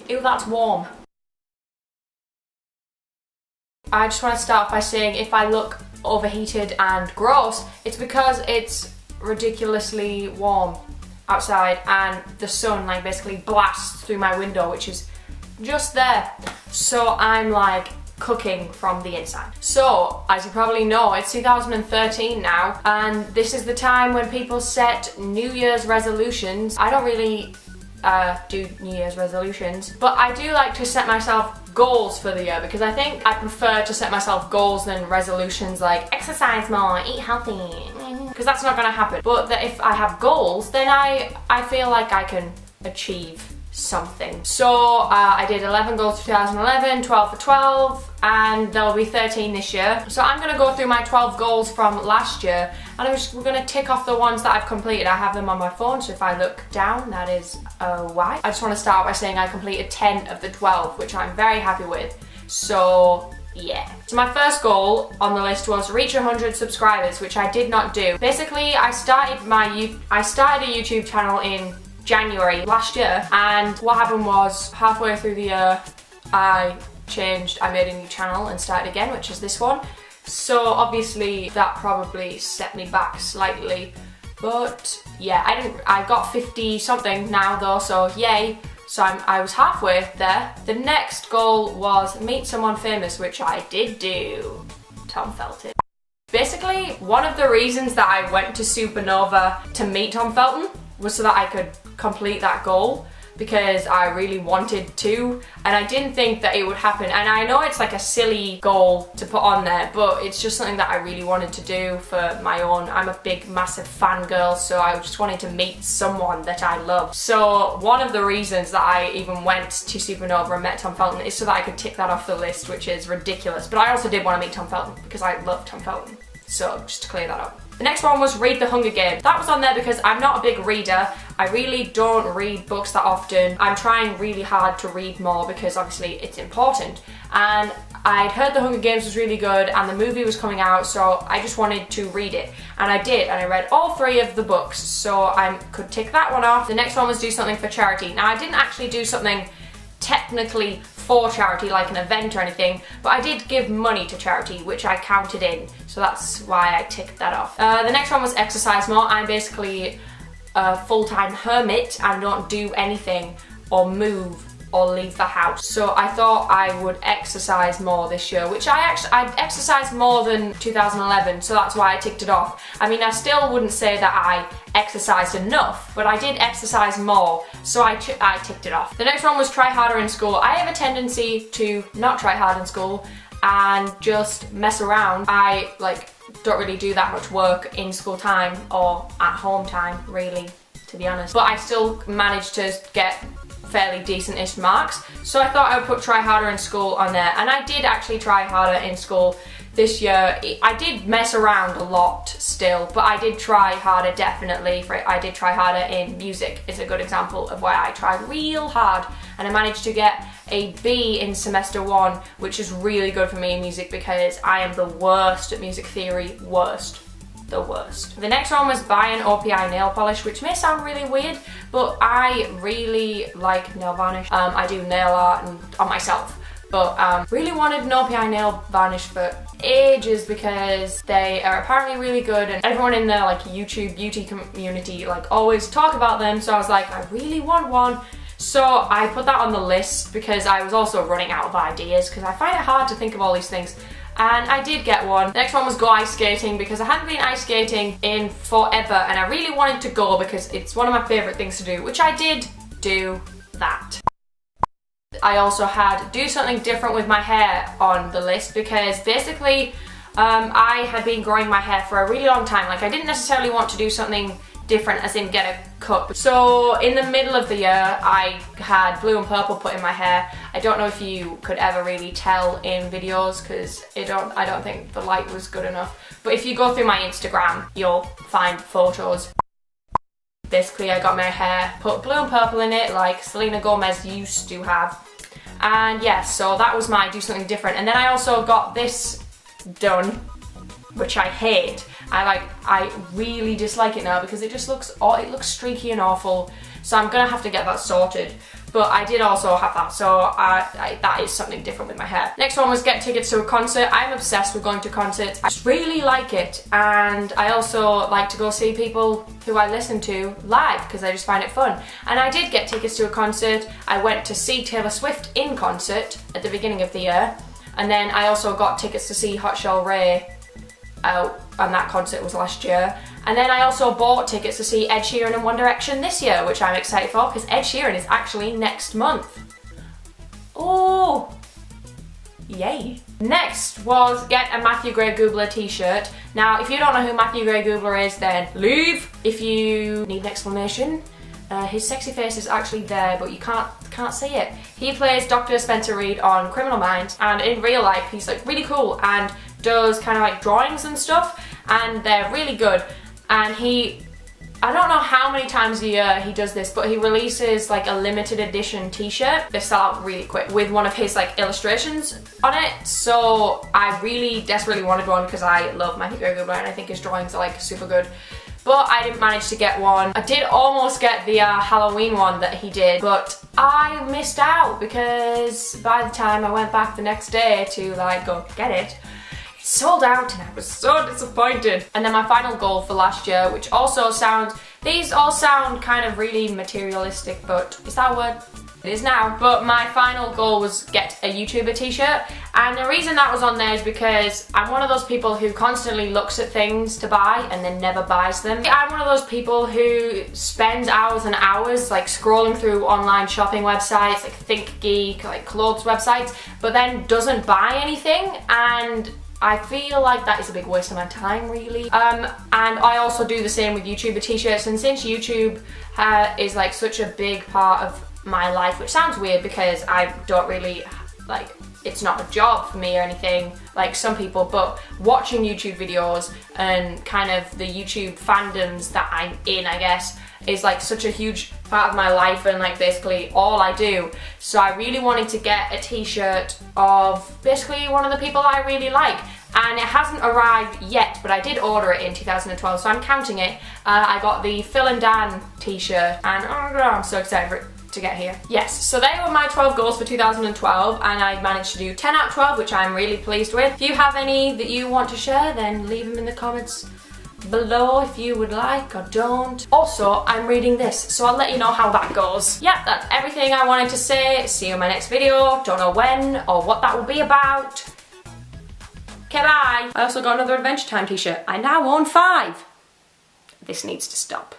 Ew, that's warm. I just want to start by saying if I look overheated and gross, it's because it's ridiculously warm outside and the sun like basically blasts through my window, which is just there. So I'm like cooking from the inside. So as you probably know, it's 2013 now, and this is the time when people set New Year's resolutions. I don't really do New Year's resolutions, but I do like to set myself goals for the year because I think I prefer to set myself goals than resolutions like exercise more, eat healthy, because that's not going to happen. But that if I have goals, then I feel like I can achieve something. So I did 11 goals for 2011, 12 for 12, and there'll be 13 this year. So I'm going to go through my 12 goals from last year, and we're going to tick off the ones that I've completed. I have them on my phone, so if I look down, that is why. I just want to start by saying I completed 10 of the 12, which I'm very happy with. So yeah. So my first goal on the list was reach 100 subscribers, which I did not do. Basically, I started a YouTube channel in January last year, and what happened was halfway through the year I made a new channel and started again, which is this one. So obviously that probably set me back slightly, but yeah, I got 50 something now though, so yay. So I was halfway there. The next goal was meet someone famous, which I did do. Tom Felton. Basically, one of the reasons that I went to Supernova to meet Tom Felton was so that I could complete that goal, because I really wanted to, and I didn't think that it would happen. And I know it's like a silly goal to put on there, but it's just something that I really wanted to do for my own. I'm a big, massive fangirl, so I just wanted to meet someone that I love. So one of the reasons that I even went to Supernova and met Tom Felton is so that I could tick that off the list, which is ridiculous. But I also did want to meet Tom Felton because I love Tom Felton. So just to clear that up. The next one was read The Hunger Games. That was on there because I'm not a big reader. I really don't read books that often. I'm trying really hard to read more because obviously it's important. And I'd heard The Hunger Games was really good and the movie was coming out, so I just wanted to read it. And I did, and I read all 3 of the books, so I could tick that one off. The next one was do something for charity. Now I didn't actually do something technically for charity, like an event or anything, but I did give money to charity, which I counted in, so that's why I ticked that off. The next one was exercise more. I'm basically a full-time hermit and don't do anything or move or leave the house. So I thought I would exercise more this year, which I exercised more than 2011, so that's why I ticked it off. I mean, I still wouldn't say that I exercised enough, but I did exercise more, so I ticked it off. The next one was try harder in school. I have a tendency to not try hard in school and just mess around. I don't really do that much work in school time or at home time, really, to be honest. But I still managed to get fairly decent-ish marks, so I thought I would put try harder in school on there, and I did actually try harder in school this year. I did mess around a lot still, but I did try harder, definitely. I did try harder in music. It's a good example of where I tried real hard, and I managed to get a B in semester 1, which is really good for me in music because I am the worst at music theory, the worst. The next one was buy an OPI nail polish, which may sound really weird, but I really like nail varnish. I do nail art on myself, but really wanted an OPI nail varnish for ages because they are apparently really good, and everyone in the YouTube beauty community always talk about them, so I was like, I really want one. So I put that on the list because I was also running out of ideas because I find it hard to think of all these things. And I did get one. The next one was go ice skating because I hadn't been ice skating in forever and I really wanted to go because it's one of my favourite things to do, which I did do that. I also had do something different with my hair on the list because basically I had been growing my hair for a really long time. I didn't necessarily want to do something different as in get a cut. So in the middle of the year I had blue and purple put in my hair. I don't know if you could ever really tell in videos because I don't think the light was good enough, but if you go through my Instagram you'll find photos. Basically I got my hair put blue and purple in it like Selena Gomez used to have, and yeah, so that was my do something different. And then I also got this done, which I hate. I really dislike it now because it just looks streaky and awful. so I'm gonna have to get that sorted. But I did also have that, so that is something different with my hair. Next one was get tickets to a concert. I'm obsessed with going to concerts. I just really like it, and I also like to go see people who I listen to live because I just find it fun. And I did get tickets to a concert. I went to see Taylor Swift in concert at the beginning of the year, and then I also got tickets to see Hot Shell Ray out, and that concert was last year. And then I also bought tickets to see Ed Sheeran and One Direction this year, which I'm excited for because Ed Sheeran is actually next month. Oh, yay. Next was get a Matthew Gray Googler t-shirt. Now, if you don't know who Matthew Gray Googler is, then leave. If you need an explanation, his sexy face is actually there, but you can't see it. He plays Dr. Spencer Reid on Criminal Minds, and in real life he's like really cool and does kind of like drawings and stuff, and they're really good. And I don't know how many times a year he does this, but he releases like a limited edition t-shirt. They sell out really quick with one of his like illustrations on it. So I really desperately wanted one because I love Matthew Gray Googler and I think his drawings are like super good. But I didn't manage to get one. I did almost get the Halloween one that he did, but I missed out because by the time I went back the next day to like go get it, sold out, and I was so disappointed. And then my final goal for last year, which also sounds, these all sound kind of really materialistic, but is that a word? It is now. But my final goal was get a YouTuber t-shirt, and the reason that was on there is because I'm one of those people who constantly looks at things to buy and then never buys them. I'm one of those people who spends hours and hours like scrolling through online shopping websites like ThinkGeek, like clothes websites, but then doesn't buy anything, and I feel like that is a big waste of my time, really. And I also do the same with YouTuber t-shirts, and since YouTube is like such a big part of my life, which sounds weird because I don't really, like, it's not a job for me or anything like some people, but watching YouTube videos and kind of the YouTube fandoms that I'm in, I guess, is like such a huge part of my life and like basically all I do. So I really wanted to get a t-shirt of basically one of the people I really like, and it hasn't arrived yet, but I did order it in 2012, so I'm counting it. I got the Phil and Dan t-shirt, and oh god, I'm so excited for it to get here. Yes, so they were my 12 goals for 2012, and I managed to do 10 out of 12, which I'm really pleased with. If you have any that you want to share, then leave them in the comments below if you would like, or don't. Also, I'm reading this, so I'll let you know how that goes. Yeah, that's everything I wanted to say. See you in my next video. Don't know when or what that will be about. Okay, bye. I also got another Adventure Time t-shirt. I now own 5. This needs to stop.